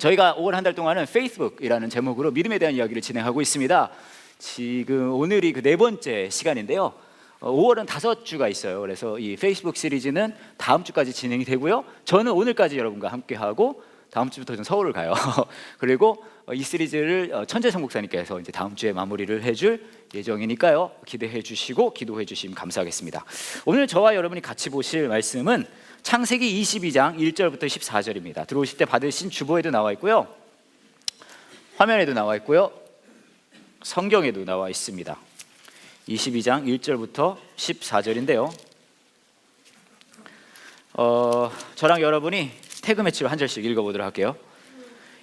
저희가 5월 한 달 동안은 페이스북이라는 제목으로 믿음에 대한 이야기를 진행하고 있습니다. 지금 오늘이 그 네 번째 시간인데요. 5월은 5주가 있어요. 그래서 이 페이스북 시리즈는 다음 주까지 진행이 되고요. 저는 오늘까지 여러분과 함께하고 다음 주부터 는 서울을 가요. 그리고 이 시리즈를 천재성 목사님께서 이제 다음 주에 마무리를 해줄 예정이니까요. 기대해 주시고 기도해 주시면 감사하겠습니다. 오늘 저와 여러분이 같이 보실 말씀은 창세기 22장 1절부터 14절입니다. 들어오실 때 받으신 주보에도 나와 있고요. 화면에도 나와 있고요. 성경에도 나와 있습니다. 22장 1절부터 14절인데요. 저랑 여러분이 태그 매치로 한 절씩 읽어보도록 할게요.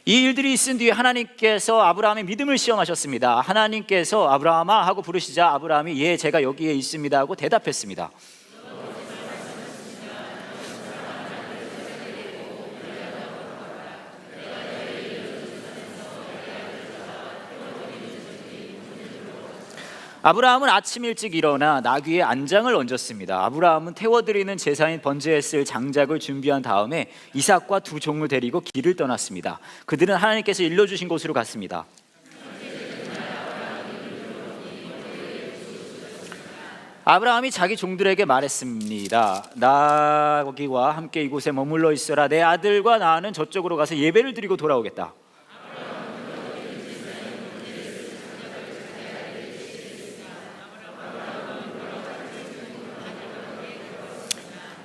이 일들이 있은 뒤에 하나님께서 아브라함의 믿음을 시험하셨습니다. 하나님께서 아브라함아 하고 부르시자 아브라함이 예 제가 여기에 있습니다 하고 대답했습니다. 아브라함은 아침 일찍 일어나 나귀에 안장을 얹었습니다. 아브라함은 태워드리는 제사인 번제에 쓸 장작을 준비한 다음에 이삭과 두 종을 데리고 길을 떠났습니다. 그들은 하나님께서 일러주신 곳으로 갔습니다. 아브라함이 자기 종들에게 말했습니다. 나귀와 함께 이곳에 머물러 있어라. 내 아들과 나는 저쪽으로 가서 예배를 드리고 돌아오겠다.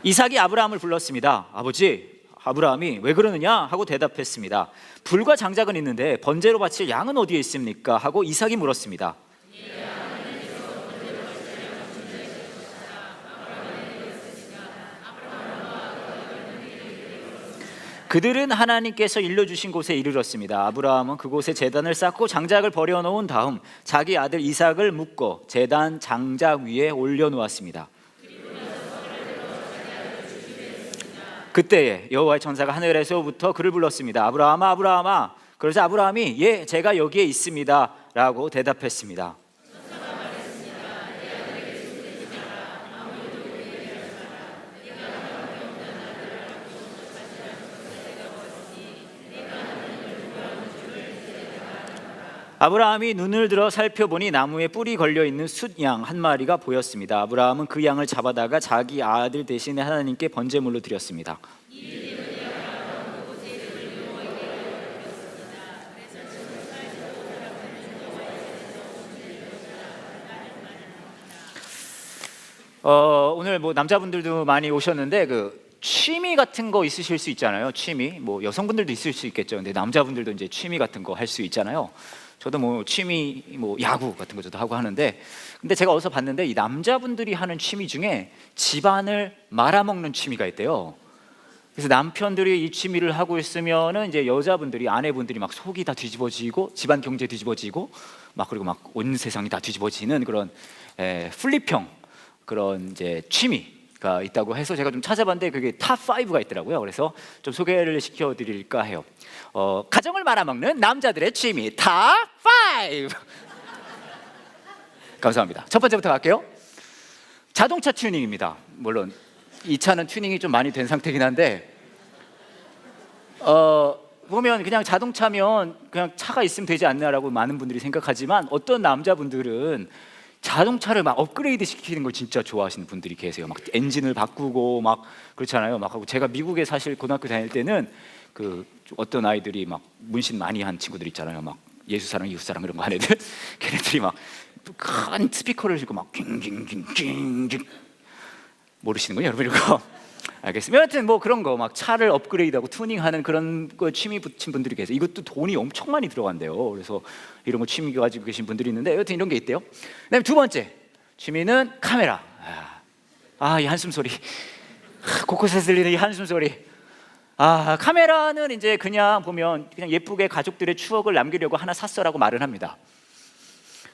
이삭이 아브라함을 불렀습니다. 아버지, 아브라함이 왜 그러느냐 하고 대답했습니다. 불과 장작은 있는데 번제로 바칠 양은 어디에 있습니까? 하고 이삭이 물었습니다. 그들은 하나님께서 일러주신 곳에 이르렀습니다. 아브라함은 그곳에 제단을 쌓고 장작을 버려놓은 다음 자기 아들 이삭을 묶어 제단 장작 위에 올려놓았습니다. 그때에 여호와의 천사가 하늘에서부터 그를 불렀습니다. 아브라함아, 아브라함아. 그래서 아브라함이 예, 제가 여기에 있습니다 라고 대답했습니다. 아브라함이 눈을 들어 살펴보니 나무에 뿔이 걸려있는 숫양 한 마리가 보였습니다. 아브라함은 그 양을 잡아다가 자기 아들 대신에 하나님께 번제물로 드렸습니다. 오늘 뭐 남자분들도 많이 오셨는데 그 취미 같은 거 있으실 수 있잖아요. 취미 뭐 여성분들도 있을 수 있겠죠. 근데 남자분들도 이제 취미 같은 거 할 수 있잖아요. 저도 뭐 취미 뭐 야구 같은 거 저도 하고 하는데 근데 제가 어디서 봤는데 이 남자분들이 하는 취미 중에 집안을 말아먹는 취미가 있대요. 그래서 남편들이 이 취미를 하고 있으면은 이제 여자분들이 아내분들이 막 속이 다 뒤집어지고 집안 경제 뒤집어지고 막 그리고 막 온 세상이 다 뒤집어지는 그런 플립형 그런 이제 취미가 있다고 해서 제가 좀 찾아봤는데 그게 탑 5가 있더라고요. 그래서 좀 소개를 시켜드릴까 해요. 가정을 말아먹는 남자들의 취미 탑 5. 감사합니다. 첫 번째부터 갈게요. 자동차 튜닝입니다. 물론 이 차는 튜닝이 좀 많이 된 상태긴 한데 보면 그냥 자동차면 그냥 차가 있으면 되지 않나라고 많은 분들이 생각하지만 어떤 남자분들은 자동차를 막 업그레이드 시키는 걸 진짜 좋아하시는 분들이 계세요. 막 엔진을 바꾸고 막 그렇잖아요. 막 하고 제가 미국에 사실 고등학교 다닐 때는 그 어떤 아이들이 막 문신 많이 한 친구들 있잖아요. 막 예수사랑 이웃사랑 이런 거 하는 애들 걔네들이 막 큰 스피커를 싣고 막 징징징징징 모르시는군요, 여러분 이거. 알겠습니다. 여하튼 뭐 그런 거 막 차를 업그레이드하고 튜닝하는 그런 거 취미 붙인 분들이 계세요. 이것도 돈이 엄청 많이 들어간대요. 그래서 이런 거 취미 가지고 계신 분들이 있는데 여하튼 이런 게 있대요. 그다음에 두 번째 취미는 카메라. 이 한숨 소리. 곳곳에서 들리는 이 한숨 소리. 카메라는 이제 그냥 보면 그냥 예쁘게 가족들의 추억을 남기려고 하나 샀어라고 말은 합니다.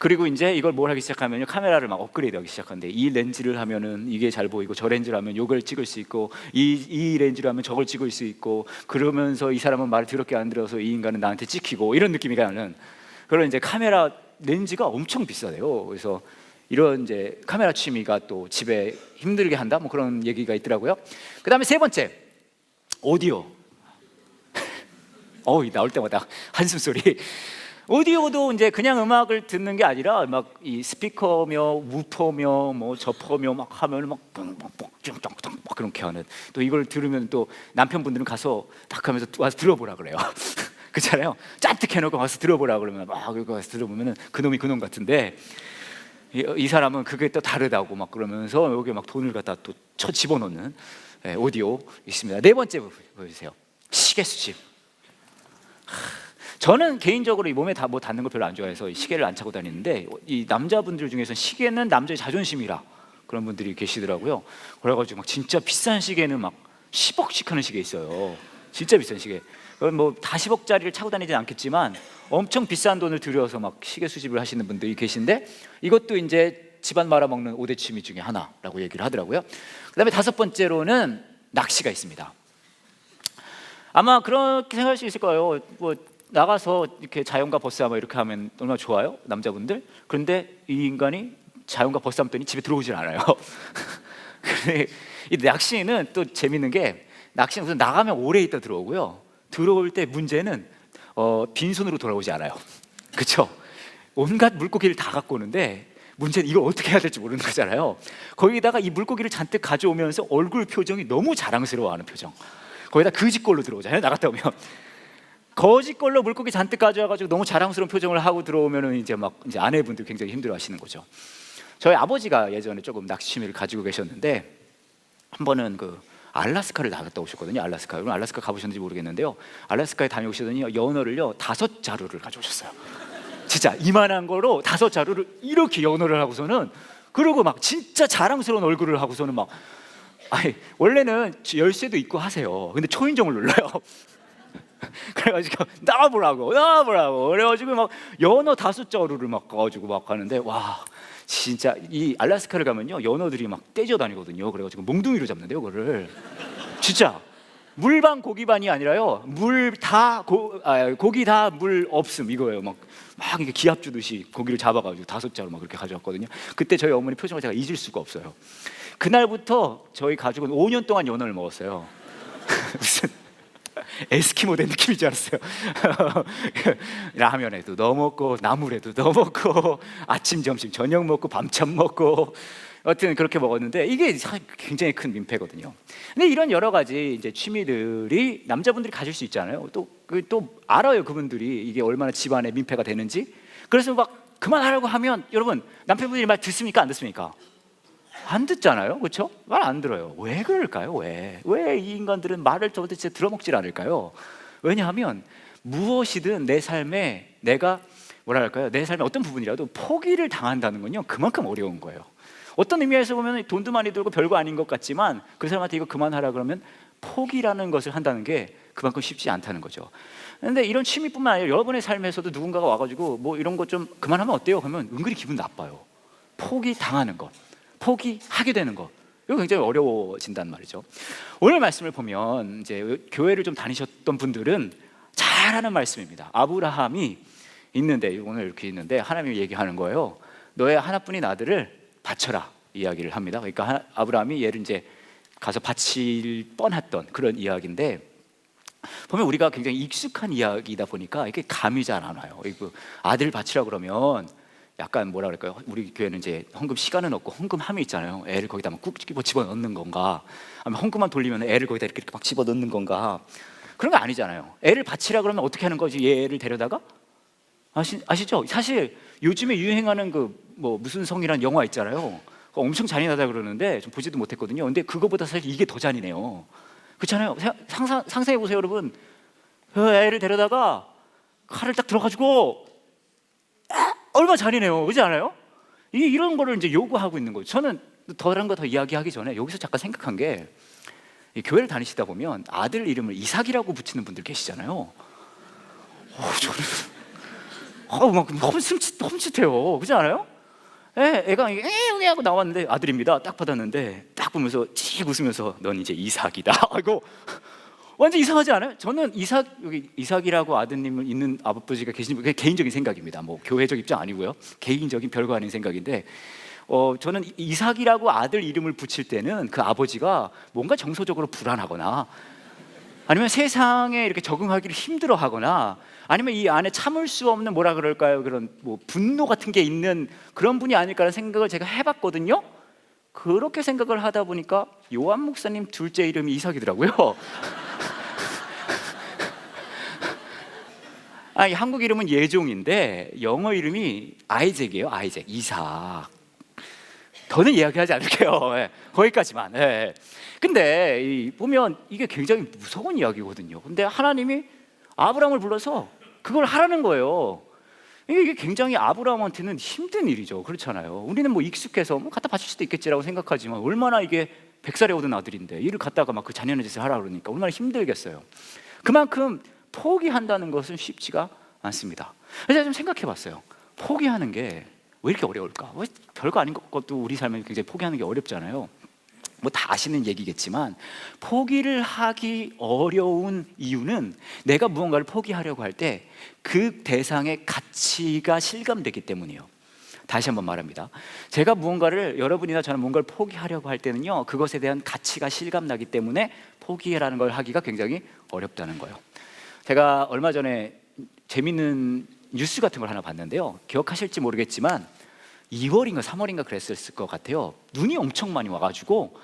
그리고 이제 이걸 뭘 하기 시작하면 카메라를 막 업그레이드하기 시작하는데 이 렌즈를 하면은 이게 잘 보이고 저 렌즈를 하면 이걸 찍을 수 있고 이 렌즈를 하면 저걸 찍을 수 있고 그러면서 이 사람은 말을 더럽게 안 들어서 이 인간은 나한테 찍히고 이런 느낌이 가는 그런 이제 카메라 렌즈가 엄청 비싸대요. 그래서 이런 이제 카메라 취미가 또 집에 힘들게 한다 뭐 그런 얘기가 있더라고요. 그다음에 세 번째 오디오. 나올 때마다 한숨 소리. 오디오도 이제 그냥 음악을 듣는 게 아니라 막 이 스피커며 우퍼며 뭐 저퍼며 막 하면 막 그렇게 하는, 또 이걸 들으면 또 남편분들은 가서 딱 하면서 와서 들어보라 그래요. 그렇잖아요. 잔뜩 해놓고 와서 들어보라 그러면 막 그거 와서 들어보면은 그놈이 그놈 같은데, 이 사람은 그게 또 다르다고 막 그러면서 여기 막 돈을 갖다 또 쳐 집어넣는 오디오 있습니다. 네 번째 보여주세요. 시계 수집. 저는 개인적으로 이 몸에 뭐 닿는 걸 별로 안 좋아해서 시계를 안 차고 다니는데, 이 남자분들 중에서 시계는 남자의 자존심이라 그런 분들이 계시더라고요. 그래가지고 막 진짜 비싼 시계는 막 10억씩 하는 시계 있어요. 진짜 비싼 시계. 뭐 다 10억짜리를 차고 다니진 않겠지만 엄청 비싼 돈을 들여서 막 시계 수집을 하시는 분들이 계신데, 이것도 이제 집안 말아먹는 5대 취미 중에 하나라고 얘기를 하더라고요. 그다음에 다섯 번째로는 낚시가 있습니다. 아마 그렇게 생각할 수 있을 거예요. 뭐 나가서 이렇게 자연과 버스하면 이렇게 하면 얼마나 좋아요, 남자분들. 그런데 이 인간이 자연과 버스하면 떠니 집에 들어오질 않아요. 근데 이 낚시는 또 재밌는 게, 낚시는 우선 나가면 오래 있다 들어오고요, 들어올 때 문제는 빈손으로 돌아오지 않아요. 그렇죠? 온갖 물고기를 다 갖고 오는데 문제는 이걸 어떻게 해야 될지 모르는 거잖아요. 거기다가 이 물고기를 잔뜩 가져오면서 얼굴 표정이 너무 자랑스러워하는 표정. 거기다 거짓걸로 들어오잖아요. 나갔다 오면 거짓걸로 물고기 잔뜩 가져와가지고 너무 자랑스러운 표정을 하고 들어오면은 이제 아내분들 굉장히 힘들어하시는 거죠. 저희 아버지가 예전에 조금 낚시 취미를 가지고 계셨는데, 한 번은 그 알라스카를 나갔다 오셨거든요. 알라스카 가보셨는지 모르겠는데요, 알라스카에 다녀오시더니 연어를요 5자루를 가져오셨어요. 진짜 이만한 거로 5자루를 이렇게 연어를 하고서는, 그러고 막 진짜 자랑스러운 얼굴을 하고서는 막, 아니 원래는 열쇠도 있고 하세요. 근데 초인종을 눌러요. 그래가지고 나와보라고 그래가지고 막 연어 5자루를 막 가지고 막 하는데, 와 진짜 이 알라스카를 가면요 연어들이 막 떼져 다니거든요. 그래가지고 몽둥이로 잡는데요, 그거를. 진짜 물반 고기반이 아니라요, 고기 다 물 없음 이거예요. 막 이게 기합 주듯이 고기를 잡아가지고 5자루 막 그렇게 가져왔거든요. 그때 저희 어머니 표정을 제가 잊을 수가 없어요. 그날부터 저희 가족은 5년 동안 연어를 먹었어요. 무슨 에스키모 된 느낌인 줄 알았어요. 라면에도 넣어 먹고 나물에도 넣어 먹고 아침 점심 저녁 먹고 밤참 먹고, 여튼 그렇게 먹었는데 이게 굉장히 큰 민폐거든요. 근데 이런 여러 가지 이제 취미들이 남자분들이 가질 수 있잖아요. 또 알아요, 그분들이 이게 얼마나 집안에 민폐가 되는지. 그래서 막 그만하라고 하면, 여러분 남편분들이 말 듣습니까, 안 듣습니까? 안 듣잖아요, 그렇죠? 말 안 들어요. 왜 그럴까요? 왜 이 인간들은 말을 도대체 들어먹질 않을까요? 왜냐하면 무엇이든 내 삶에 내가 내 삶의 어떤 부분이라도 포기를 당한다는 건요 그만큼 어려운 거예요. 어떤 의미에서 보면 돈도 많이 들고 별거 아닌 것 같지만, 그 사람한테 이거 그만하라 그러면 포기라는 것을 한다는 게 그만큼 쉽지 않다는 거죠. 그런데 이런 취미뿐만 아니라 여러분의 삶에서도 누군가가 와가지고 뭐 이런 것 좀 그만하면 어때요? 그러면 은근히 기분 나빠요. 포기 당하는 것, 포기하게 되는 것, 이거 굉장히 어려워진단 말이죠. 오늘 말씀을 보면 이제 교회를 좀 다니셨던 분들은 잘 아는 말씀입니다. 아브라함이 있는데, 오늘 이렇게 있는데 하나님이 얘기하는 거예요. 너의 하나뿐인 아들을 바쳐라 이야기를 합니다. 그러니까 아브라함이 얘를 이제 가서 바칠 뻔했던 그런 이야기인데, 보면 우리가 굉장히 익숙한 이야기다 보니까 이게 감이 잘 안 와요. 아들 바치라 그러면 약간 뭐라 그럴까요? 우리 교회는 이제 헌금 시간은 없고 헌금함이 있잖아요. 애를 거기다 막 꾹 집어넣는 건가, 아니면 헌금만 돌리면 애를 거기다 이렇게 막 집어넣는 건가, 그런 거 아니잖아요. 애를 바치라 그러면 어떻게 하는 거지? 얘를 데려다가, 아시죠? 사실 요즘에 유행하는 무슨 성이라는 영화 있잖아요. 엄청 잔인하다 그러는데 좀 보지도 못했거든요. 근데 그거보다 사실 이게 더 잔인해요. 그렇잖아요. 상상해 보세요, 여러분. 애를 데려다가 칼을 딱 들어가지고, 얼마나 잔인해요, 그렇지 않아요? 이런 거를 이제 요구하고 있는 거죠. 저는 다른 거 더 이야기하기 전에 여기서 잠깐 생각한 게, 교회를 다니시다 보면 아들 이름을 이삭이라고 붙이는 분들 계시잖아요. 저는 막 너무 흠칫해요, 그렇지 않아요? 애가 응 하고 나왔는데 아들입니다. 딱 받았는데 딱 보면서 씩 웃으면서 넌 이제 이삭이다. 아이고, 완전 이상하지 않아요? 저는 여기 이삭이라고 아드님을 있는 아버지가 계시는 분, 개인적인 생각입니다. 뭐 교회적 입장 아니고요. 개인적인 별거 아닌 생각인데, 저는 이삭이라고 아들 이름을 붙일 때는 그 아버지가 뭔가 정서적으로 불안하거나 아니면 세상에 이렇게 적응하기를 힘들어하거나 아니면 이 안에 참을 수 없는 뭐라 그럴까요? 그런 뭐 분노 같은 게 있는 그런 분이 아닐까라는 생각을 제가 해봤거든요. 그렇게 생각을 하다 보니까 요한 목사님 둘째 이름이 이삭이더라고요. 아니, 한국 이름은 예종인데 영어 이름이 아이잭이에요. 아이잭, 이삭. 더는 이야기하지 않을게요. 예, 거기까지만. 예. 근데 보면 이게 굉장히 무서운 이야기거든요. 근데 하나님이 아브라함을 불러서 그걸 하라는 거예요. 이게 굉장히 아브라함한테는 힘든 일이죠. 그렇잖아요. 우리는 뭐 익숙해서 뭐 갖다 바칠 수도 있겠지라고 생각하지만 얼마나 이게 100살에 얻은 아들인데 이를 갖다가 막 그 잔인한 짓을 하라 그러니까 얼마나 힘들겠어요. 그만큼 포기한다는 것은 쉽지가 않습니다. 그래서 제가 좀 생각해 봤어요. 포기하는 게 왜 이렇게 어려울까? 왜 별거 아닌 것도 우리 삶에 굉장히 포기하는 게 어렵잖아요. 뭐 다 아시는 얘기겠지만 포기를 하기 어려운 이유는 내가 무언가를 포기하려고 할 때 그 대상의 가치가 실감되기 때문이에요. 다시 한번 말합니다. 제가 무언가를, 여러분이나 저는 무언가를 포기하려고 할 때는요, 그것에 대한 가치가 실감나기 때문에 포기라는 걸 하기가 굉장히 어렵다는 거예요. 제가 얼마 전에 재밌는 뉴스 같은 걸 하나 봤는데요, 기억하실지 모르겠지만 2월인가 3월인가 그랬을 것 같아요. 눈이 엄청 많이 와가지고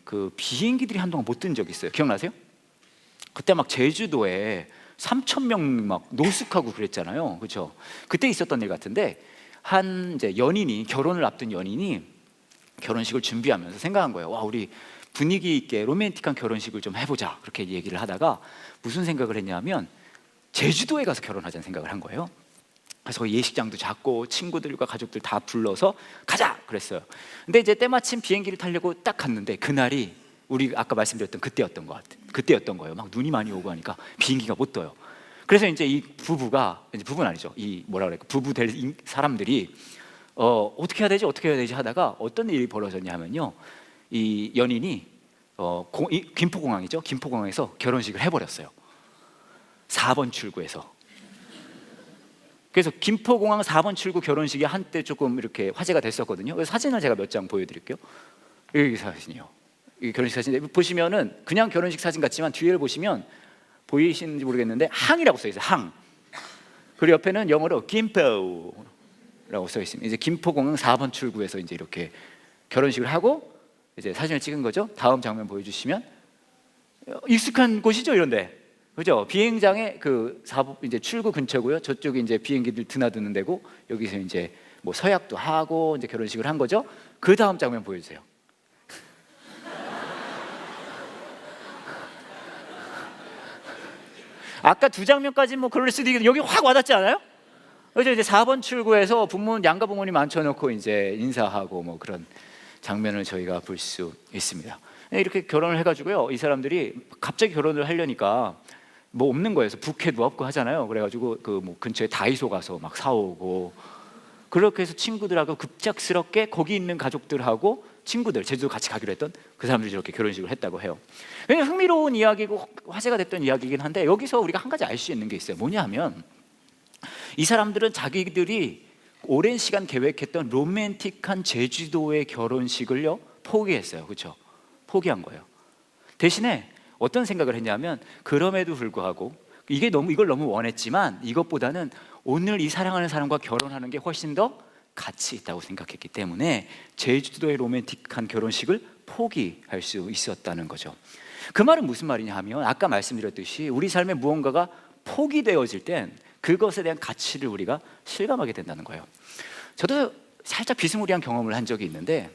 그 비행기들이 한동안 못 뜬 적이 있어요. 기억나세요? 그때 막 제주도에 3,000명 막 노숙하고 그랬잖아요. 그렇죠? 그때 있었던 일 같은데 한 이제 연인이, 결혼을 앞둔 연인이 결혼식을 준비하면서 생각한 거예요. 와, 우리 분위기 있게 로맨틱한 결혼식을 좀 해보자. 그렇게 얘기를 하다가 무슨 생각을 했냐면 제주도에 가서 결혼하자는 생각을 한 거예요. 그래서 예식장도 잡고 친구들과 가족들 다 불러서 가자 그랬어요. 근데 이제 때마침 비행기를 타려고 딱 갔는데 그날이 우리 아까 말씀드렸던 그때였던 것 같아요. 그때였던 거예요. 막 눈이 많이 오고 하니까 비행기가 못 떠요. 그래서 이제 이 부부가, 이제 부부는 아니죠, 이 뭐라 그럴까, 부부 될 사람들이 어떻게 해야 되지 어떻게 해야 되지 하다가 어떤 일이 벌어졌냐 하면요, 이 연인이 김포공항이죠, 김포공항에서 결혼식을 해버렸어요. 4번 출구에서. 그래서 김포공항 4번 출구 결혼식이 한때 조금 이렇게 화제가 됐었거든요. 그래서 사진을 제가 몇 장 보여드릴게요. 여기 사진이요. 이 결혼식 사진 보시면은 그냥 결혼식 사진 같지만 뒤를 보시면 보이시는지 모르겠는데 항이라고 써 있어요. 항. 그리고 옆에는 영어로 김포라고 써 있습니다. 이제 김포공항 4번 출구에서 이제 이렇게 결혼식을 하고 이제 사진을 찍은 거죠. 다음 장면 보여주시면 익숙한 곳이죠, 이런데. 그죠? 비행장의 그 이제 출구 근처고요. 저쪽이 이제 비행기들 드나드는 데고 여기서 이제 뭐 서약도 하고 이제 결혼식을 한 거죠. 그 다음 장면 보여주세요. 아까 두 장면까지는 뭐 그럴 수도 있는데 여기 확 와닿지 않아요? 그죠? 이제 4번 출구에서 양가 부모님 앉혀놓고 이제 인사하고 뭐 그런 장면을 저희가 볼 수 있습니다. 이렇게 결혼을 해가지고요, 이 사람들이 갑자기 결혼을 하려니까 뭐 없는 거예요. 그래서 부케도 없고 하잖아요. 그래가지고 그 뭐 근처에 다이소 가서 막 사오고 그렇게 해서 친구들하고 급작스럽게 거기 있는 가족들하고 친구들, 제주도 같이 가기로 했던 그 사람들이 이렇게 결혼식을 했다고 해요. 굉장히 흥미로운 이야기고 화제가 됐던 이야기이긴 한데 여기서 우리가 한 가지 알 수 있는 게 있어요. 뭐냐 하면 이 사람들은 자기들이 오랜 시간 계획했던 로맨틱한 제주도의 결혼식을요 포기했어요. 그렇죠? 포기한 거예요. 대신에 어떤 생각을 했냐면 그럼에도 불구하고 이걸 너무 원했지만 이것보다는 오늘 이 사랑하는 사람과 결혼하는 게 훨씬 더 가치 있다고 생각했기 때문에 제주도의 로맨틱한 결혼식을 포기할 수 있었다는 거죠. 그 말은 무슨 말이냐 하면 아까 말씀드렸듯이 우리 삶에 무언가가 포기되어질 땐 그것에 대한 가치를 우리가 실감하게 된다는 거예요. 저도 살짝 비스무리한 경험을 한 적이 있는데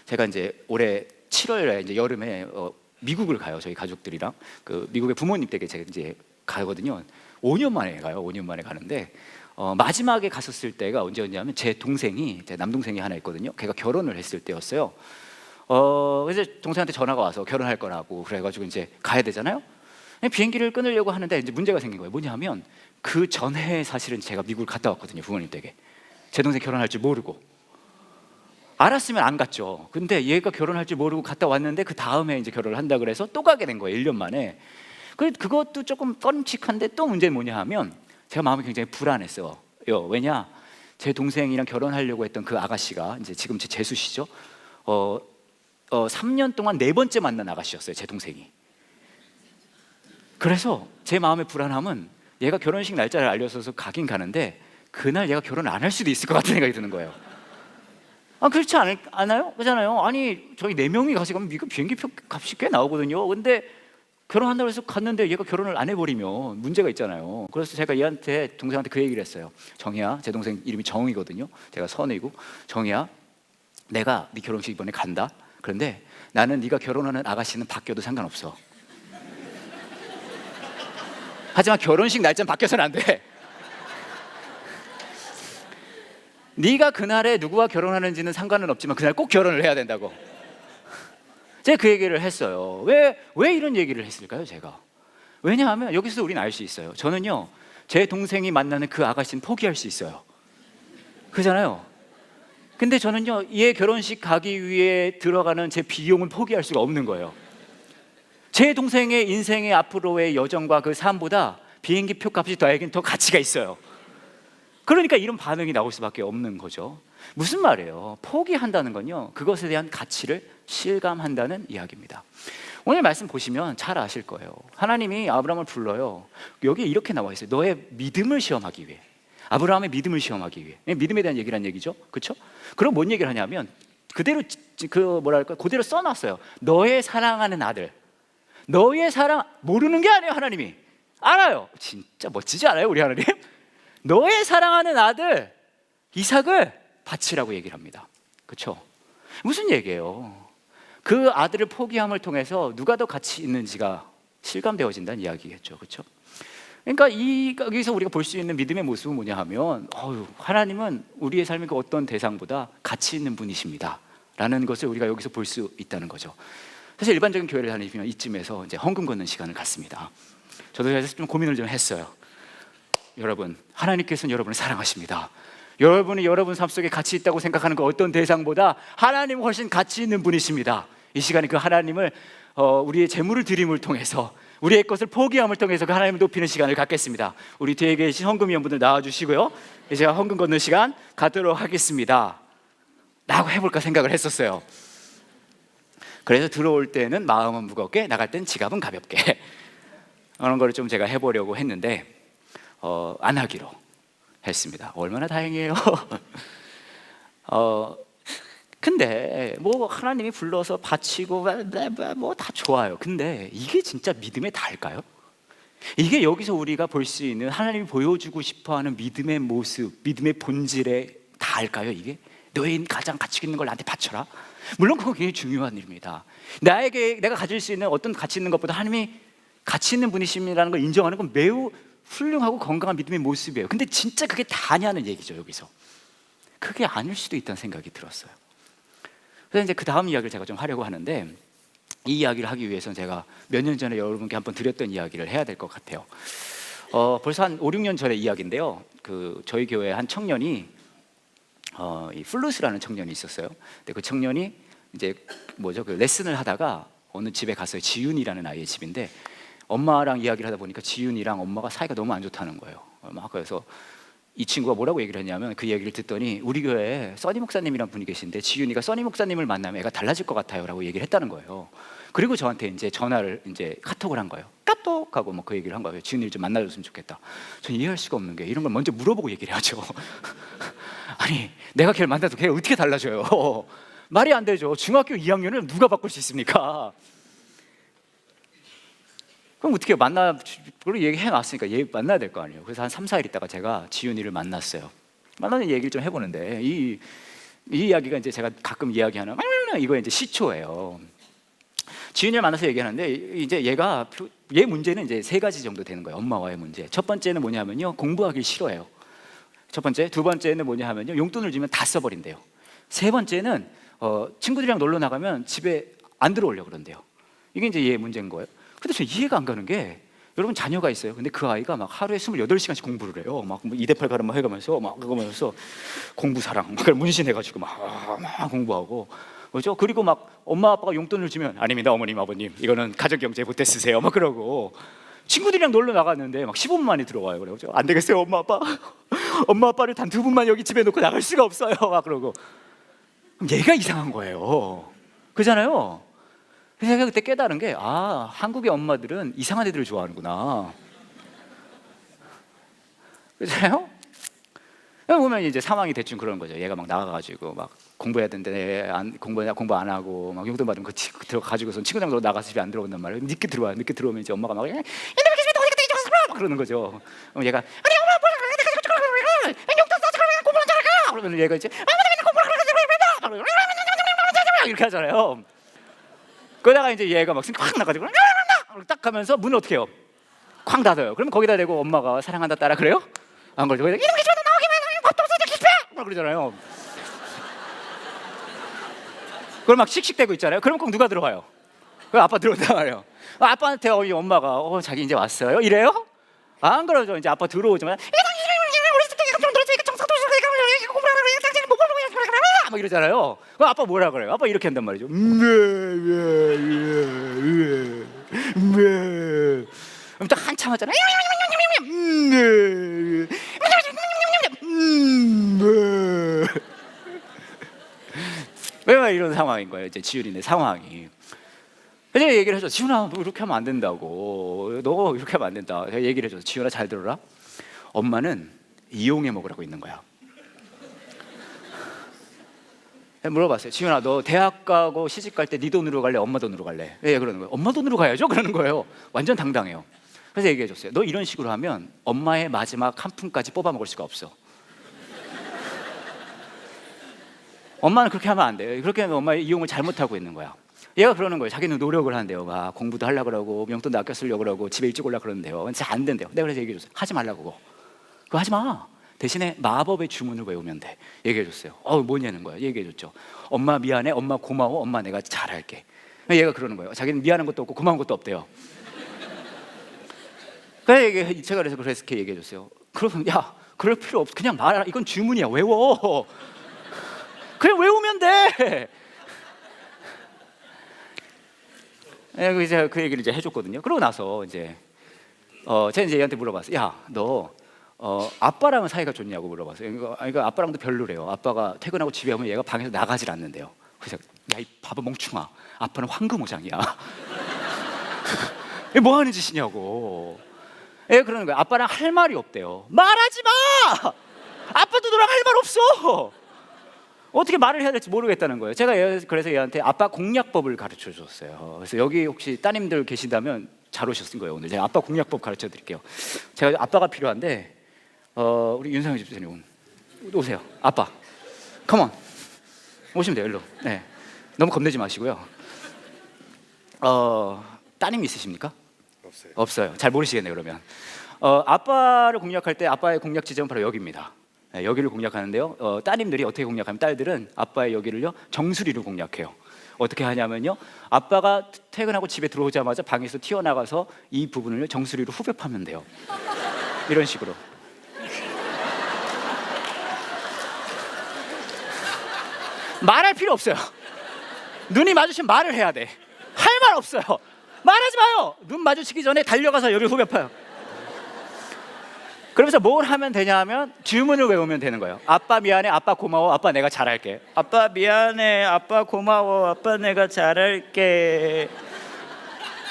제가 이제 올해 7월에 이제 여름에 미국을 가요. 저희 가족들이랑 그 미국의 부모님 댁에 제가 이제 가거든요. 5년 만에 가요. 5년 만에 가는데 마지막에 갔었을 때가 언제였냐면 제 남동생이 하나 있거든요. 걔가 결혼을 했을 때였어요. 그래서 동생한테 전화가 와서 결혼할 거라고 그래가지고 이제 가야 되잖아요. 비행기를 끊으려고 하는데 이제 문제가 생긴 거예요. 뭐냐 하면 그 전에 사실은 제가 미국을 갔다 왔거든요. 부모님 댁에. 제 동생 결혼할 줄 모르고. 알았으면 안 갔죠. 근데 얘가 결혼할 줄 모르고 갔다 왔는데 그 다음에 이제 결혼을 한다 그래서 또 가게 된 거예요. 1년 만에. 그것도 조금 뻔칙한데 또 문제는 뭐냐 하면 제가 마음이 굉장히 불안했어요. 왜냐? 제 동생이랑 결혼하려고 했던 그 아가씨가 이제 지금 제 재수씨죠. 3년 동안 4번째 만난 아가씨였어요. 제 동생이. 그래서 제 마음의 불안함은 얘가 결혼식 날짜를 알려줘서 가긴 가는데 그날 얘가 결혼 안 할 수도 있을 것 같은 생각이 드는 거예요. 그렇지 않아요? 그렇잖아요. 아니 저희 4명이 가서 가면 이거 비행기표 값이 꽤 나오거든요. 근데 결혼한다고 해서 갔는데 얘가 결혼을 안 해버리면 문제가 있잖아요. 그래서 제가 얘한테, 동생한테 그 얘기를 했어요. 정희야, 제 동생 이름이 정이거든요. 제가 선이고, 정희야, 내가 네 결혼식 이번에 간다. 그런데 나는 네가 결혼하는 아가씨는 바뀌어도 상관없어. 하지만 결혼식 날짜는 바뀌어서는 안 돼. 네가 그날에 누구와 결혼하는지는 상관은 없지만 그날 꼭 결혼을 해야 된다고. 제가 그 얘기를 했어요. 왜 이런 얘기를 했을까요, 제가? 왜냐하면 여기서 우리는 알 수 있어요. 저는요, 제 동생이 만나는 그 아가씨는 포기할 수 있어요. 그렇잖아요. 근데 저는요, 얘 결혼식 가기 위해 들어가는 제 비용을 포기할 수가 없는 거예요. 제 동생의 인생의 앞으로의 여정과 그 삶보다 비행기 표 값이 나에겐 더 가치가 있어요. 그러니까 이런 반응이 나올 수밖에 없는 거죠. 무슨 말이에요? 포기한다는 건요, 그것에 대한 가치를 실감한다는 이야기입니다. 오늘 말씀 보시면 잘 아실 거예요. 하나님이 아브라함을 불러요. 여기 이렇게 나와 있어요. 너의 믿음을 시험하기 위해. 아브라함의 믿음을 시험하기 위해. 믿음에 대한 얘기란 얘기죠, 그렇죠? 그럼 뭔 얘기를 하냐면 그대로 그대로 써놨어요. 너의 사랑하는 아들. 너의 사랑, 모르는 게 아니에요. 하나님이 알아요. 진짜 멋지지 않아요, 우리 하나님? 너의 사랑하는 아들 이삭을 바치라고 얘기를 합니다. 그렇죠? 무슨 얘기예요? 그 아들을 포기함을 통해서 누가 더 가치 있는지가 실감되어진다는 이야기겠죠, 그렇죠? 그러니까 여기서 우리가 볼 수 있는 믿음의 모습은 뭐냐 하면, 하나님은 우리의 삶의 그 어떤 대상보다 가치 있는 분이십니다 라는 것을 우리가 여기서 볼 수 있다는 거죠. 사실 일반적인 교회를 다니면 이쯤에서 이제 헌금 걷는 시간을 갖습니다. 저도 그래서 좀 고민을 좀 했어요. 여러분, 하나님께서는 여러분을 사랑하십니다. 여러분이 여러분 삶 속에 가치 있다고 생각하는 그 어떤 대상보다 하나님은 훨씬 가치 있는 분이십니다. 이 시간에 그 하나님을 우리의 재물을 드림을 통해서, 우리의 것을 포기함을 통해서 그 하나님을 높이는 시간을 갖겠습니다. 우리 뒤에 계신 헌금위원분들 나와주시고요, 이제 제가 헌금 걷는 시간 갖도록 하겠습니다 라고 해볼까 생각을 했었어요. 그래서 들어올 때는 마음은 무겁게, 나갈 때는 지갑은 가볍게 그런 거를 좀 제가 해보려고 했는데 안 하기로 했습니다. 얼마나 다행이에요. 근데 뭐 하나님이 불러서 바치고 뭐 다 좋아요. 근데 이게 진짜 믿음의 다일까요? 이게 여기서 우리가 볼 수 있는 하나님이 보여주고 싶어하는 믿음의 모습, 믿음의 본질의 다일까요? 이게 너의 가장 가치 있는 걸 나한테 바쳐라. 물론 그건 굉장히 중요한 일입니다. 내가 가질 수 있는 어떤 가치 있는 것보다 하나님이 가치 있는 분이심이라는 걸 인정하는 건 매우 훌륭하고 건강한 믿음의 모습이에요. 근데 진짜 그게 다냐는 얘기죠. 여기서 그게 아닐 수도 있다는 생각이 들었어요. 그래서 이제 그 다음 이야기를 제가 좀 하려고 하는데, 이 이야기를 하기 위해서는 제가 몇 년 전에 여러분께 한번 드렸던 이야기를 해야 될 것 같아요. 벌써 한 5, 6년 전의 이야기인데요. 저희 교회 한 청년이 이 플루스라는 청년이 있었어요. 근데 그 청년이 이제 그 레슨을 하다가 어느 집에 갔어요. 지윤이라는 아이의 집인데, 엄마랑 이야기를 하다 보니까 지윤이랑 엄마가 사이가 너무 안 좋다는 거예요. 그래서 이 친구가 뭐라고 얘기를 했냐면, 그 얘기를 듣더니 우리 교회에 써니 목사님이란 분이 계신데 지윤이가 써니 목사님을 만나면 애가 달라질 것 같아요 라고 얘기를 했다는 거예요. 그리고 저한테 이제 전화를, 이제 카톡을 한 거예요. 까똑하고 뭐 그 얘기를 한 거예요. 지윤이를 좀 만나줬으면 좋겠다. 전 이해할 수가 없는 게, 이런 걸 먼저 물어보고 얘기를 해야죠. 아니, 내가 걔를 만나도 걔가 어떻게 달라져요? 말이 안 되죠. 중학교 2학년을 누가 바꿀 수 있습니까? 그럼 어떻게 그걸 얘기해놨으니까 얘 만나야 될 거 아니에요. 그래서 한 3, 4일 있다가 제가 지윤이를 만났어요. 만나는 얘기를 좀 해보는데, 이 이야기가 이제 제가 가끔 이야기하는 이거 이제 시초예요. 지윤이를 만나서 얘기하는데, 이제 얘 문제는 이제 3가지 정도 되는 거예요. 엄마와의 문제. 첫 번째는 뭐냐면요, 공부하기 싫어해요. 첫 번째. 두 번째는 뭐냐 하면요, 용돈을 주면 다 써버린대요. 세 번째는 친구들이랑 놀러 나가면 집에 안 들어오려고 그런대요. 이게 이제 얘 문제인 거예요. 근데 저 이해가 안 가는 게, 여러분 자녀가 있어요. 근데 그 아이가 막 하루에 28시간씩 공부를 해요. 막 2대8 가르마 해가면서 막 그거면서 공부 사랑 그걸 문신해가지고 막 공부하고, 그렇죠? 그리고 막 엄마 아빠가 용돈을 주면, 아닙니다 어머님 아버님, 이거는 가정경제 보태 쓰세요 막 그러고, 친구들이랑 놀러 나갔는데 막 15분 만에 들어와요. 그래서 안 되겠어요 엄마 아빠, 엄마 아빠를 단 2분만 여기 집에 놓고 나갈 수가 없어요 막 그러고. 그럼 얘가 이상한 거예요. 그잖아요. 그래서 제가 그때 깨달은 게 한국의 엄마들은 이상한 애들을 좋아하는구나. 그렇잖아요? 보면 이제 상황이 대충 그런 거죠. 얘가 막 나가가지고 막 공부해야 되는데 공부 안 하고 막 용돈 받으면 그 들어가지고서 친구들하고 나가서 집에 안 들어온단 말이에요. 늦게 들어와요. 늦게 들어오면 이제 엄마가 막 그러는 거죠. 그럼 얘가 아니 엄마 뭐라 용돈 써서 공부는 잘할까? 그러면 얘가 이제 이렇게 하잖아요. 그러다가 이제 얘가 막 확 나가지고 딱 하면서 문을 어떻게 해요? 쾅 닫아요. 그러면 거기다 대고 엄마가 사랑한다 딸아 그래요? 안 그러죠. 이놈의 집에 나오기만 밥도 없어 이제 기sp해! 그러잖아요. 그걸 막 씩씩대고 있잖아요. 그럼 꼭 누가 들어와요? 그 아빠 들어온단 말이에요. 아빠한테 엄마가 자기 이제 왔어요? 이래요? 안 그러죠. 이제 아빠 들어오지만 막 이러잖아요. 그럼 아빠 뭐라 그래요? 아빠 이렇게 한단 말이죠. 그럼 또 한참 하잖아요. 왜 이런 상황인 거예요? 이제 지윤이네 상황이. 그래서 얘기를 해줘. 지윤아, 너 이렇게 하면 안 된다고. 너 이렇게 하면 안 된다. 제가 얘기를 해줘. 지윤아 잘 들어라. 엄마는 이용해 먹으라고 있는 거야. 물어봤어요. 지윤아, 너 대학 가고 시집 갈 때 네 돈으로 갈래? 엄마 돈으로 갈래? 예, 그러는 거예요. 엄마 돈으로 가야죠? 그러는 거예요. 완전 당당해요. 그래서 얘기해 줬어요. 너 이런 식으로 하면 엄마의 마지막 한 푼까지 뽑아 먹을 수가 없어. 엄마는 그렇게 하면 안 돼요. 그렇게 하면 엄마의 이용을 잘못하고 있는 거야. 얘가 그러는 거예요. 자기는 노력을 하는데요. 막 공부도 하려고 그러고 명돈도 아껴 쓰려고 그러고 집에 일찍 올라 그러는데요. 진짜 안 된대요. 내가 그래서 얘기해 줬어요. 하지 말라고 그거 하지 마. 대신에 마법의 주문을 외우면 돼. 얘기해 줬어요. 뭐냐는 거야. 얘기해 줬죠. 엄마 미안해. 엄마 고마워. 엄마 내가 잘할게. 얘가 그러는 거예요. 자기는 미안한 것도 없고 고마운 것도 없대요. 그래서 제가 그렇게 얘기해 줬어요. 그러면 야, 그럴 필요 없어. 그냥 말하라. 이건 주문이야. 외워. 그냥 외우면 돼. 제가 그 얘기를 이제 해줬거든요. 그러고 나서 이제 제가 이제 얘한테 물어봤어요. 야, 너 아빠랑은 사이가 좋냐고 물어봤어요. 그러니까 아빠랑도 별로래요. 아빠가 퇴근하고 집에 오면 얘가 방에서 나가질 않는데요. 그래서 야, 이 바보 멍충아, 아빠는 황금오장이야. 뭐 하는 짓이냐고. 그러는 거예요. 아빠랑 할 말이 없대요. 말하지 마. 아빠도 너랑 할 말 없어. 어떻게 말을 해야 될지 모르겠다는 거예요. 제가 그래서 얘한테 아빠 공략법을 가르쳐 줬어요. 그래서 여기 혹시 따님들 계신다면 잘 오셨을 거예요. 오늘 제가 아빠 공략법 가르쳐 드릴게요. 제가 아빠가 필요한데 우리 윤상현 집사님 오세요. 아빠, 컴온 오시면 돼요. 일로. 네, 너무 겁내지 마시고요. 따님 있으십니까? 없어요. 잘 모르시겠네요. 그러면 아빠를 공략할 때 아빠의 공략 지점은 바로 여기입니다. 네, 여기를 공략하는데요. 따님들이 어떻게 공략하면 딸들은 아빠의 여기를요 정수리로 공략해요. 어떻게 하냐면요, 아빠가 퇴근하고 집에 들어오자마자 방에서 튀어나가서 이 부분을 정수리로 후벼파면 돼요. 이런 식으로. 말할 필요 없어요. 눈이 마주치면 말을 해야 돼. 할 말 없어요. 말하지 마요. 눈 마주치기 전에 달려가서 여기를 후벼파요. 그러면서 뭘 하면 되냐 하면 주문을 외우면 되는 거예요. 아빠 미안해. 아빠 고마워. 아빠 내가 잘할게. 아빠 미안해. 아빠 고마워. 아빠 내가 잘할게.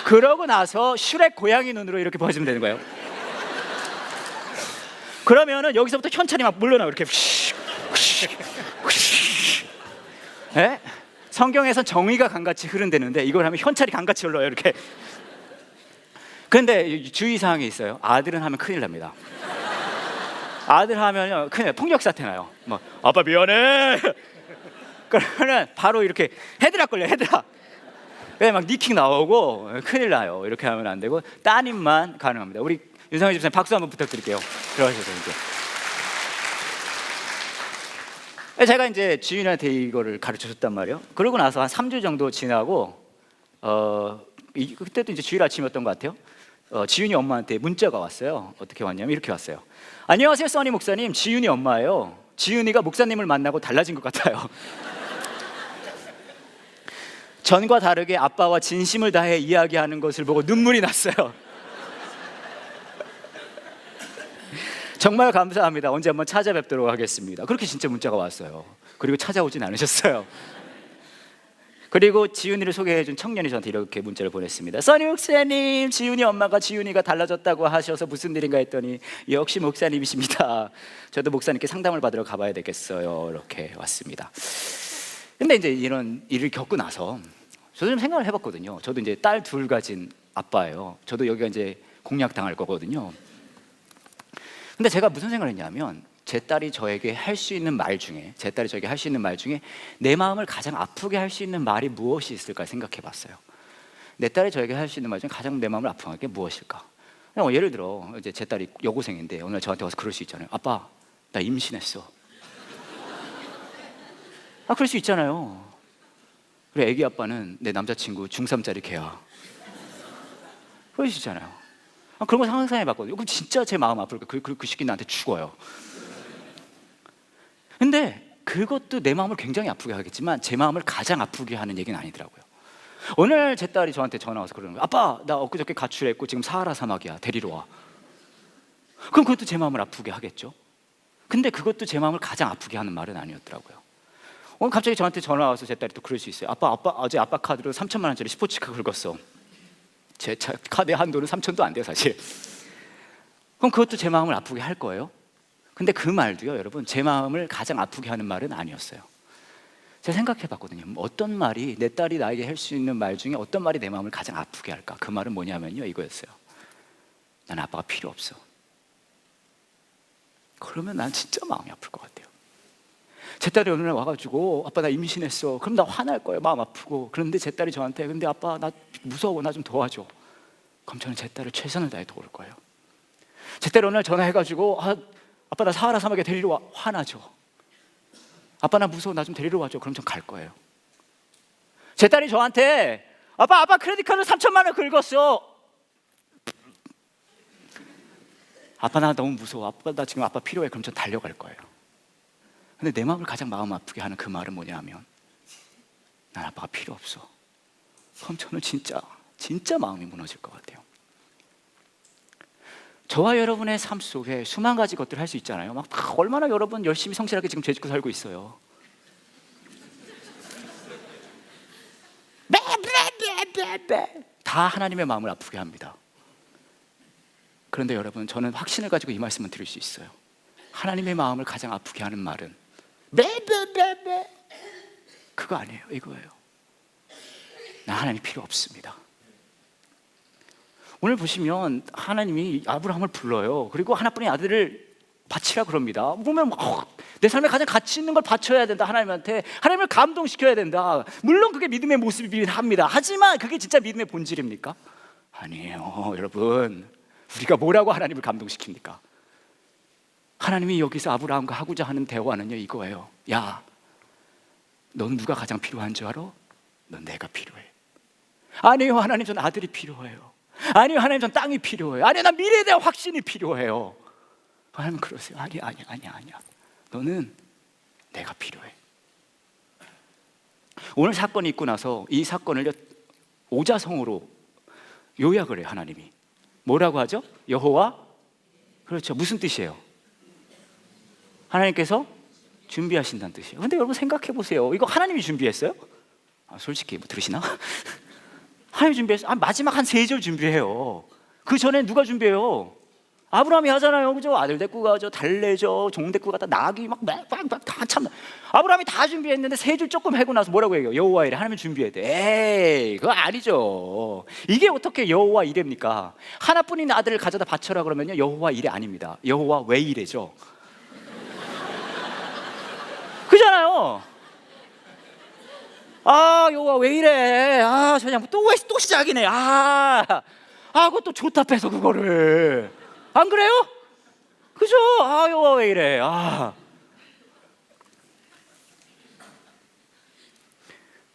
그러고 나서 슈렉 고양이 눈으로 이렇게 보여주면 되는 거예요. 그러면은 여기서부터 현찰이 막 물러나요. 이렇게. 네? 성경에서 정의가 강같이 흐른다는데 이걸 하면 현찰이 강같이 흘러요. 이렇게. 근데 주의사항이 있어요. 아들은 하면 큰일 납니다. 아들 하면요 큰일, 폭력 사태 나요. 뭐 아빠 미안해. 그러면은 바로 이렇게 헤드락 걸려. 헤드락. 그냥 막 니킹 나오고 큰일 나요. 이렇게 하면 안 되고 따님만 가능합니다. 우리 윤상현 집사님 박수 한번 부탁드릴게요. 들어가셔서 이제. 제가 이제 지윤이한테 이거를 가르쳐 줬단 말이에요. 그러고 나서 한 3주 정도 지나고 그때도 이제 주일 아침이었던 것 같아요. 지윤이 엄마한테 문자가 왔어요. 어떻게 왔냐면 이렇게 왔어요. 안녕하세요, 써니 목사님. 지윤이 엄마예요. 지윤이가 목사님을 만나고 달라진 것 같아요. 전과 다르게 아빠와 진심을 다해 이야기하는 것을 보고 눈물이 났어요. 정말 감사합니다. 언제 한번 찾아뵙도록 하겠습니다. 그렇게 진짜 문자가 왔어요. 그리고 찾아오진 않으셨어요. 그리고 지윤이를 소개해준 청년이 저한테 이렇게 문자를 보냈습니다. 써니 목사님, 지윤이 엄마가 지윤이가 달라졌다고 하셔서 무슨 일인가 했더니 역시 목사님이십니다. 저도 목사님께 상담을 받으러 가봐야 되겠어요. 이렇게 왔습니다. 근데 이제 이런 일을 겪고 나서 저도 좀 생각을 해봤거든요. 저도 이제 딸 둘 가진 아빠예요. 저도 여기가 이제 공략 당할 거거든요. 근데 제가 무슨 생각을 했냐면 제 딸이 저에게 할 수 있는 말 중에 내 마음을 가장 아프게 할 수 있는 말이 무엇이 있을까 생각해 봤어요. 내 딸이 저에게 할 수 있는 말 중에 가장 내 마음을 아프게 하는 게 무엇일까? 예를 들어 이제 제 딸이 여고생인데 오늘 저한테 와서 그럴 수 있잖아요. 아빠, 나 임신했어. 그럴 수 있잖아요. 그래, 애기 아빠는 내 남자친구 중3짜리 걔야. 그럴 수 있잖아요. 그런 거 상상해 봤거든요. 그럼 진짜 제 마음 아플까? 그 시기 나한테 죽어요. 근데 그것도 내 마음을 굉장히 아프게 하겠지만 제 마음을 가장 아프게 하는 얘기는 아니더라고요. 오늘 제 딸이 저한테 전화 와서 그러는 거예요. 아빠, 나 엊그저께 가출했고 지금 사하라 사막이야. 데리러 와. 그럼 그것도 제 마음을 아프게 하겠죠. 근데 그것도 제 마음을 가장 아프게 하는 말은 아니었더라고요. 오늘 갑자기 저한테 전화 와서 제 딸이 또 그럴 수 있어요. 아빠 어제 아빠 카드로 3천만 원짜리 스포츠카 긁었어. 제 카드의 한도는 3천도 안 돼요 사실. 그럼 그것도 제 마음을 아프게 할 거예요. 근데 그 말도요, 여러분, 제 마음을 가장 아프게 하는 말은 아니었어요. 제가 생각해 봤거든요. 어떤 말이, 내 딸이 나에게 할 수 있는 말 중에 어떤 말이 내 마음을 가장 아프게 할까? 그 말은 뭐냐면요, 이거였어요. 난 아빠가 필요 없어. 그러면 난 진짜 마음이 아플 것 같아요. 제 딸이 어느 날 와가지고 아빠 나 임신했어. 그럼 나 화날 거예요. 마음 아프고. 그런데 제 딸이 저한테 근데 아빠 나 무서워. 나 좀 도와줘. 그럼 저는 제 딸을 최선을 다해 도울 거예요. 제 딸이 어느 날 전화해가지고 아빠 나 사하라 사막에 데리러 와. 화나죠. 아빠 나 무서워. 나 좀 데리러 와줘. 그럼 전 갈 거예요. 제 딸이 저한테 아빠 크레딧 카드 3천만 원 긁었어. 아빠 나 너무 무서워. 아빠 나 지금 아빠 필요해. 그럼 전 달려갈 거예요. 근데 내 마음을 가장 마음 아프게 하는 그 말은 뭐냐면 난 아빠가 필요 없어. 그럼 저는 진짜 마음이 무너질 것 같아요. 저와 여러분의 삶 속에 수만 가지 것들을 할 수 있잖아요. 막 얼마나 여러분 열심히 성실하게 지금 죄짓고 살고 있어요. 다 하나님의 마음을 아프게 합니다. 그런데 여러분, 저는 확신을 가지고 이 말씀을 드릴 수 있어요. 하나님의 마음을 가장 아프게 하는 말은 그거 아니에요. 이거예요. 나 하나님 필요 없습니다. 오늘 보시면 하나님이 아브라함을 불러요. 그리고 하나뿐인 아들을 바치라 그럽니다. 보면 내 삶에 가장 가치 있는 걸 바쳐야 된다. 하나님한테 하나님을 감동시켜야 된다. 물론 그게 믿음의 모습이긴 합니다. 하지만 그게 진짜 믿음의 본질입니까? 아니에요. 여러분, 우리가 뭐라고 하나님을 감동시킵니까? 하나님이 여기서 아브라함과 하고자 하는 대화는요, 이거예요. 야, 넌 누가 가장 필요한 줄 알아? 넌 내가 필요해. 아니요, 하나님, 전 아들이 필요해요. 아니요, 하나님, 전 땅이 필요해요. 아니요, 난 미래에 대한 확신이 필요해요. 하나님 그러세요. 아니야. 너는 내가 필요해. 오늘 사건이 있고 나서 이 사건을 오자성어로 요약을 해요. 하나님이 뭐라고 하죠? 여호와. 그렇죠. 무슨 뜻이에요? 하나님께서 준비하신다는 뜻이에요. 근데 여러분 생각해 보세요. 이거 하나님이 준비했어요? 솔직히 뭐 들으시나? 하나님이 준비했어요. 마지막 한 3절 준비해요. 그 전에 누가 준비해요? 아브라함이 하잖아요. 그죠? 아들 데리고 가죠. 달래죠. 종 데리고 가다 나귀 막 참. 아브라함이 다 준비했는데 3줄 조금 하고 나서 뭐라고 해요? 여호와 이래. 하나님이 준비했대. 에이, 그거 아니죠. 이게 어떻게 여호와 이래입니까? 하나뿐인 아들을 가져다 바쳐라 그러면요, 여호와 이래 아닙니다. 여호와 왜 이래죠? 그잖아요. 여호와 왜 이래? 저냥 또 시작이네. 그것도 좋다 빼서 그거를. 안 그래요? 그죠? 여호와 왜 이래?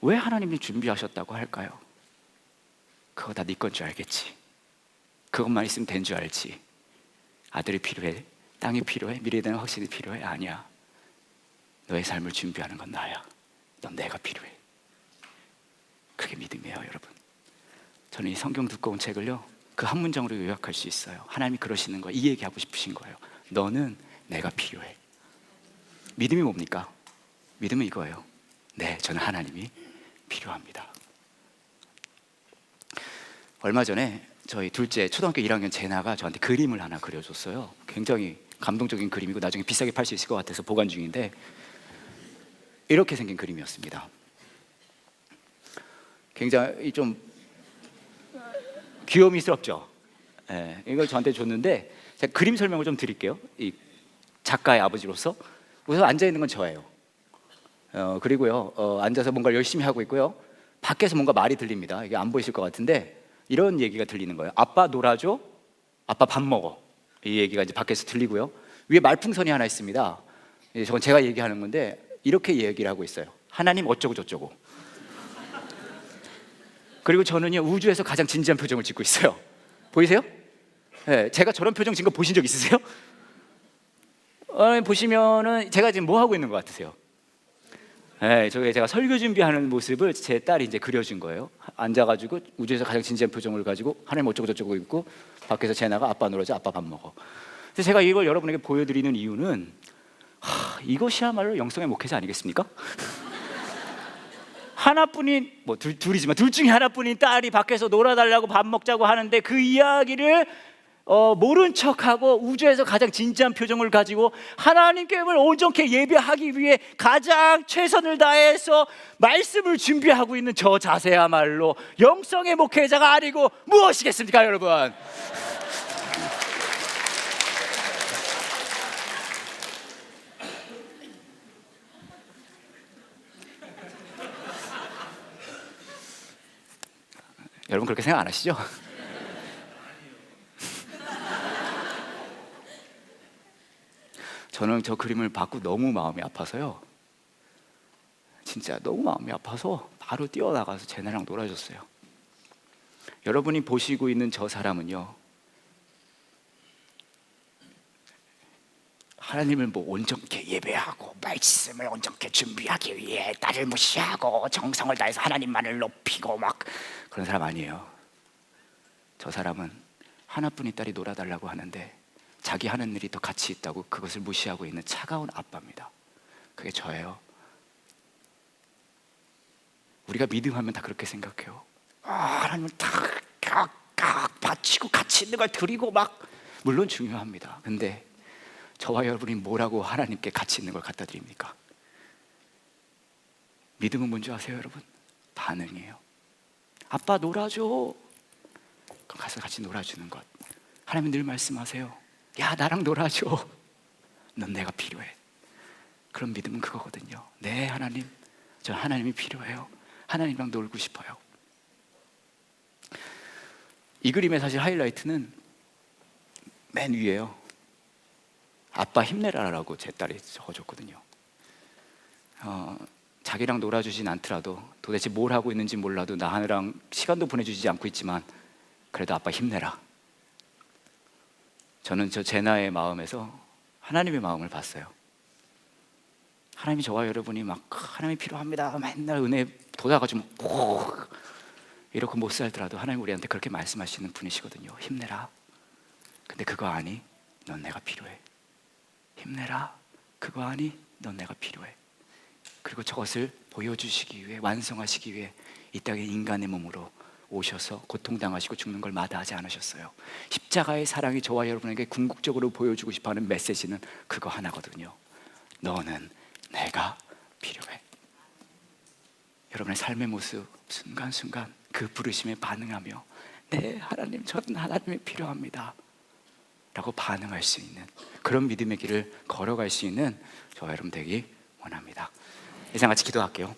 왜 하나님이 준비하셨다고 할까요? 그거 다 네 건 줄 알겠지. 그것만 있으면 된 줄 알지. 아들이 필요해? 땅이 필요해? 미래에 대한 확신이 필요해? 아니야. 너의 삶을 준비하는 건 나야. 넌 내가 필요해. 그게 믿음이에요, 여러분. 저는 이 성경 두꺼운 책을요, 그 한 문장으로 요약할 수 있어요. 하나님이 그러시는 거, 이 얘기하고 싶으신 거예요. 너는 내가 필요해. 믿음이 뭡니까? 믿음은 이거예요. 네, 저는 하나님이 필요합니다. 얼마 전에 저희 둘째 초등학교 1학년 제나가 저한테 그림을 하나 그려줬어요. 굉장히 감동적인 그림이고 나중에 비싸게 팔 수 있을 것 같아서 보관 중인데, 이렇게 생긴 그림이었습니다. 굉장히 좀 귀요미스럽죠. 이걸 저한테 줬는데 제가 그림 설명을 좀 드릴게요. 이 작가의 아버지로서. 우선 앉아 있는 건 저예요. 그리고요, 앉아서 뭔가 열심히 하고 있고요. 밖에서 뭔가 말이 들립니다. 이게 안 보이실 것 같은데 이런 얘기가 들리는 거예요. 아빠 놀아줘, 아빠 밥 먹어. 이 얘기가 이제 밖에서 들리고요. 위에 말풍선이 하나 있습니다. 저건 제가 얘기하는 건데 이렇게 얘기를 하고 있어요. 하나님 어쩌고 저쩌고. 그리고 저는요, 우주에서 가장 진지한 표정을 짓고 있어요. 보이세요? 네, 제가 저런 표정 짓는 거 보신 적 있으세요? 보시면은 제가 지금 뭐 하고 있는 것 같으세요? 네, 제가 설교 준비하는 모습을 제 딸이 이제 그려준 거예요. 앉아가지고 우주에서 가장 진지한 표정을 가지고 하나님 어쩌고 저쩌고 있고, 밖에서 제나가 아빠 놀아줘, 아빠 밥 먹어. 그래서 제가 이걸 여러분에게 보여드리는 이유는 이것이야말로 영성의 목회자 아니겠습니까? 하나뿐인, 둘이지만 둘 중에 하나뿐인 딸이 밖에서 놀아달라고 밥 먹자고 하는데 그 이야기를 모른 척하고 우주에서 가장 진지한 표정을 가지고 하나님께 온전케 예배하기 위해 가장 최선을 다해서 말씀을 준비하고 있는 저 자세야말로 영성의 목회자가 아니고 무엇이겠습니까, 여러분? 여러분 그렇게 생각 안 하시죠? 저는 저 그림을 받고 너무 마음이 아파서요, 진짜 너무 마음이 아파서 바로 뛰어나가서 제나랑 놀아줬어요. 여러분이 보시고 있는 저 사람은요, 하나님을 온전케 예배하고 말씀을 온전케 준비하기 위해 딸을 무시하고 정성을 다해서 하나님만을 높이고 막 그런 사람 아니에요. 저 사람은 하나뿐인 딸이 놀아달라고 하는데 자기 하는 일이 더 가치 있다고 그것을 무시하고 있는 차가운 아빠입니다. 그게 저예요. 우리가 믿음하면 다 그렇게 생각해요. 하나님을 다 바치고 가치 있는 걸 드리고 막, 물론 중요합니다. 근데 저와 여러분이 뭐라고 하나님께 가치 있는 걸 갖다 드립니까? 믿음은 뭔지 아세요, 여러분? 반응이에요. 아빠 놀아줘. 그럼 가서 같이 놀아주는 것. 하나님은 늘 말씀하세요. 야, 나랑 놀아줘. 넌 내가 필요해. 그런 믿음은 그거거든요. 네, 하나님, 저 하나님이 필요해요. 하나님이랑 놀고 싶어요. 이 그림의 사실 하이라이트는 맨 위에요. 아빠 힘내라라고 제 딸이 적어줬거든요. 자기랑 놀아주진 않더라도 도대체 뭘 하고 있는지 몰라도 나랑 시간도 보내주지 않고 있지만 그래도 아빠 힘내라. 저는 저 제나의 마음에서 하나님의 마음을 봤어요. 하나님이 저와 여러분이 막 하나님이 필요합니다 맨날 은혜 돋아가지고 이렇게 못 살더라도 하나님 우리한테 그렇게 말씀하시는 분이시거든요. 힘내라. 근데 그거 아니? 넌 내가 필요해. 힘내라. 그거 아니? 넌 내가 필요해. 그리고 저것을 보여주시기 위해, 완성하시기 위해 이 땅에 인간의 몸으로 오셔서 고통당하시고 죽는 걸 마다하지 않으셨어요. 십자가의 사랑이 저와 여러분에게 궁극적으로 보여주고 싶어하는 메시지는 그거 하나거든요. 너는 내가 필요해. 여러분의 삶의 모습 순간순간 그 부르심에 반응하며 네, 하나님, 저는 하나님이 필요합니다 라고 반응할 수 있는 그런 믿음의 길을 걸어갈 수 있는 저와 여러분 되기 원합니다. 이상 같이 기도할게요.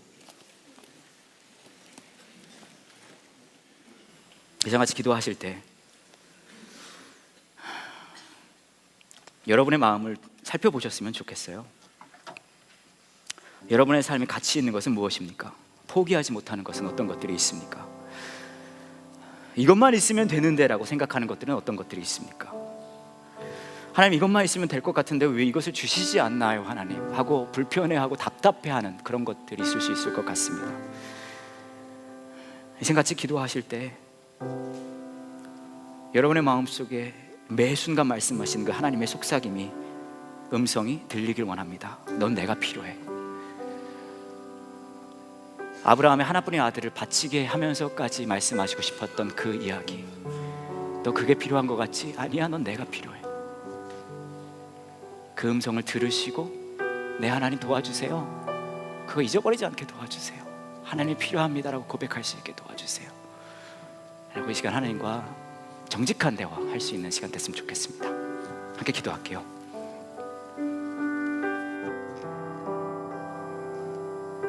이상 같이 기도하실 때 여러분의 마음을 살펴보셨으면 좋겠어요. 여러분의 삶에 가치 있는 것은 무엇입니까? 포기하지 못하는 것은 어떤 것들이 있습니까? 이것만 있으면 되는데 라고 생각하는 것들은 어떤 것들이 있습니까? 하나님, 이것만 있으면 될 것 같은데 왜 이것을 주시지 않나요 하나님? 하고 불편해하고 답답해하는 그런 것들이 있을 수 있을 것 같습니다. 이생 같이 기도하실 때 여러분의 마음속에 매 순간 말씀하시는 그 하나님의 속삭임이, 음성이 들리길 원합니다. 넌 내가 필요해. 아브라함의 하나뿐인 아들을 바치게 하면서까지 말씀하시고 싶었던 그 이야기, 너 그게 필요한 것 같지? 아니야, 넌 내가 필요해. 그 음성을 들으시고 내 하나님 도와주세요, 그거 잊어버리지 않게 도와주세요, 하나님 필요합니다라고 고백할 수 있게 도와주세요 라고 이 시간 하나님과 정직한 대화 할 수 있는 시간 됐으면 좋겠습니다. 함께 기도할게요.